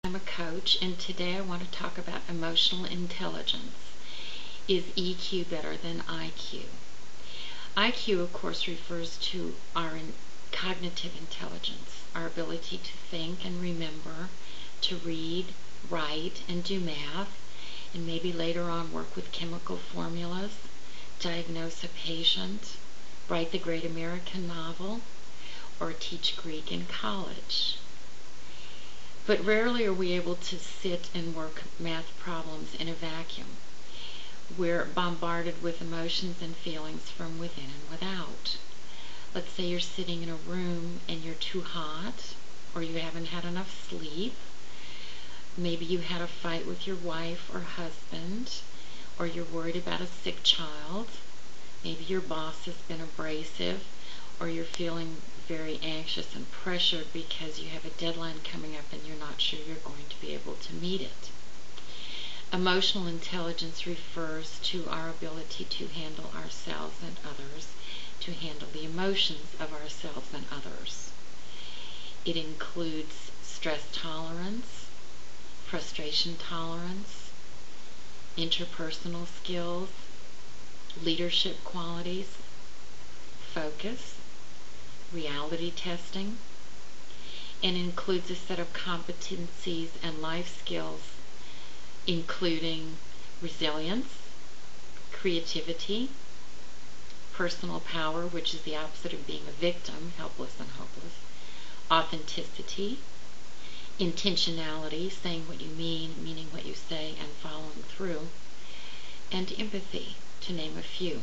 I'm a coach, and today I want to talk about emotional intelligence. Is EQ better than IQ? IQ, of course, refers to our cognitive intelligence, our ability to think and remember, to read, write, and do math, and maybe later on work with chemical formulas, diagnose a patient, write the great American novel, or teach Greek in college. But rarely are we able to sit and work math problems in a vacuum. We're bombarded with emotions and feelings from within and without. Let's say you're sitting in a room and you're too hot, or you haven't had enough sleep. Maybe you had a fight with your wife or husband, or you're worried about a sick child. Maybe your boss has been abrasive, or you're feeling very anxious and pressured because you have a deadline coming up and you're not sure you're going to be able to meet it. Emotional intelligence refers to our ability to handle ourselves and others, to handle the emotions of ourselves and others. It includes stress tolerance, frustration tolerance, interpersonal skills, leadership qualities, focus, reality testing, and includes a set of competencies and life skills including resilience, creativity, personal power, which is the opposite of being a victim, helpless and hopeless, authenticity, intentionality, saying what you mean, meaning what you say, and following through, and empathy, to name a few.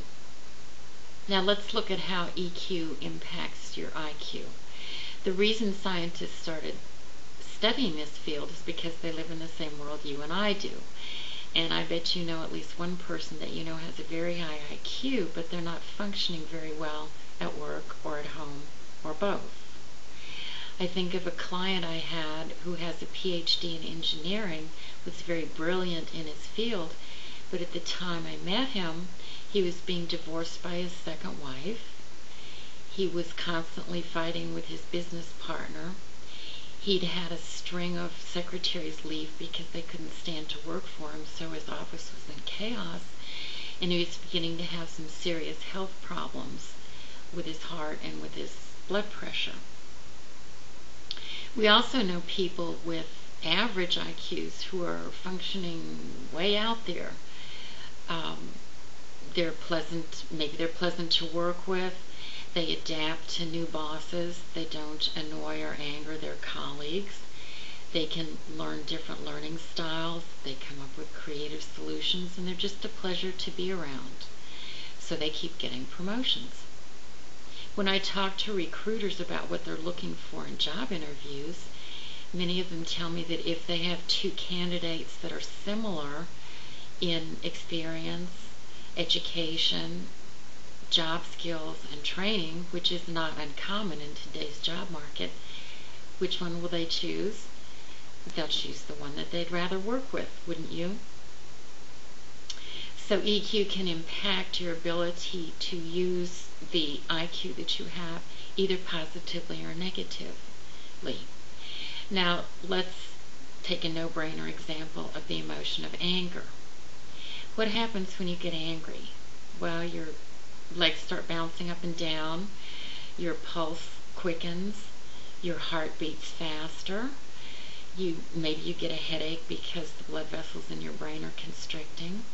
Now let's look at how EQ impacts your IQ. The reason scientists started studying this field is because they live in the same world you and I do. And I bet you know at least one person that you know has a very high IQ, but they're not functioning very well at work or at home or both. I think of a client I had who has a PhD in engineering, was very brilliant in his field, but at the time I met him, he was being divorced by his second wife. He was constantly fighting with his business partner. He'd had a string of secretaries leave because they couldn't stand to work for him, so his office was in chaos, and he was beginning to have some serious health problems with his heart and with his blood pressure. We also know people with average IQs who are functioning way out there. Maybe they're pleasant to work with. They adapt to new bosses. They don't annoy or anger their colleagues. They can learn different learning styles. They come up with creative solutions, and they're just a pleasure to be around. So they keep getting promotions. When I talk to recruiters about what they're looking for in job interviews, many of them tell me that if they have two candidates that are similar in experience, education, job skills, and training, which is not uncommon in today's job market, which one will they choose? They'll choose the one that they'd rather work with, wouldn't you? So EQ can impact your ability to use the IQ that you have either positively or negatively. Now let's take a no-brainer example of the emotion of anger. What happens when you get angry? Well, your legs start bouncing up and down, your pulse quickens, your heart beats faster, maybe you get a headache because the blood vessels in your brain are constricting,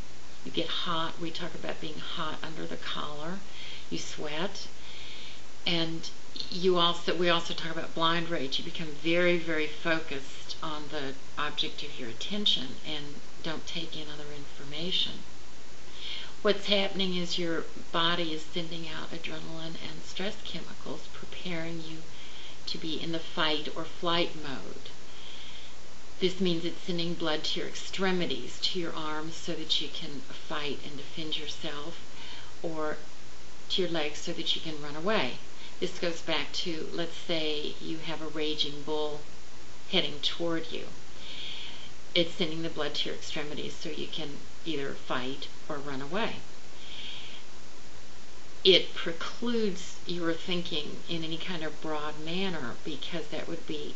you get hot, we talk about being hot under the collar, you sweat, and we also talk about blind rage. You become very, very focused on the object of your attention and don't take in other information. What's happening is your body is sending out adrenaline and stress chemicals, preparing you to be in the fight or flight mode. This means it's sending blood to your extremities, to your arms, so that you can fight and defend yourself, or to your legs so that you can run away. This goes back to, let's say you have a raging bull heading toward you. It's sending the blood to your extremities so you can either fight or run away. It precludes your thinking in any kind of broad manner because that would be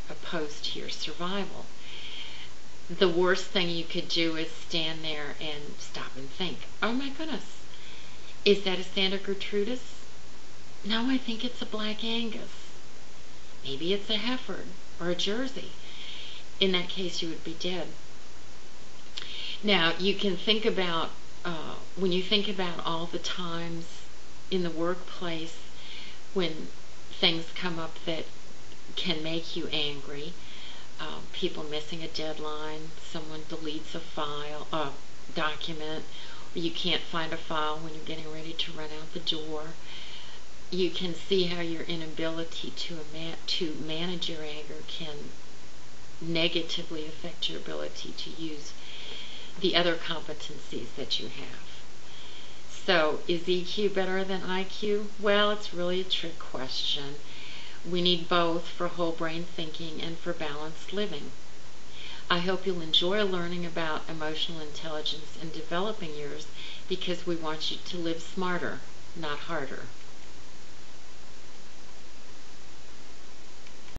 opposed to your survival. The worst thing you could do is stand there and stop and think, oh my goodness, is that a Santa Gertrudis? No, I think it's a Black Angus. Maybe it's a Hereford or a Jersey. In that case, you would be dead. Now, you can think about, when you think about all the times in the workplace when things come up that can make you angry, people missing a deadline, someone deletes a file, a document, or you can't find a file when you're getting ready to run out the door. You can see how your inability to manage your anger can negatively affect your ability to use the other competencies that you have. So, is EQ better than IQ? Well, it's really a trick question. We need both for whole brain thinking and for balanced living. I hope you'll enjoy learning about emotional intelligence and developing yours, because we want you to live smarter, not harder.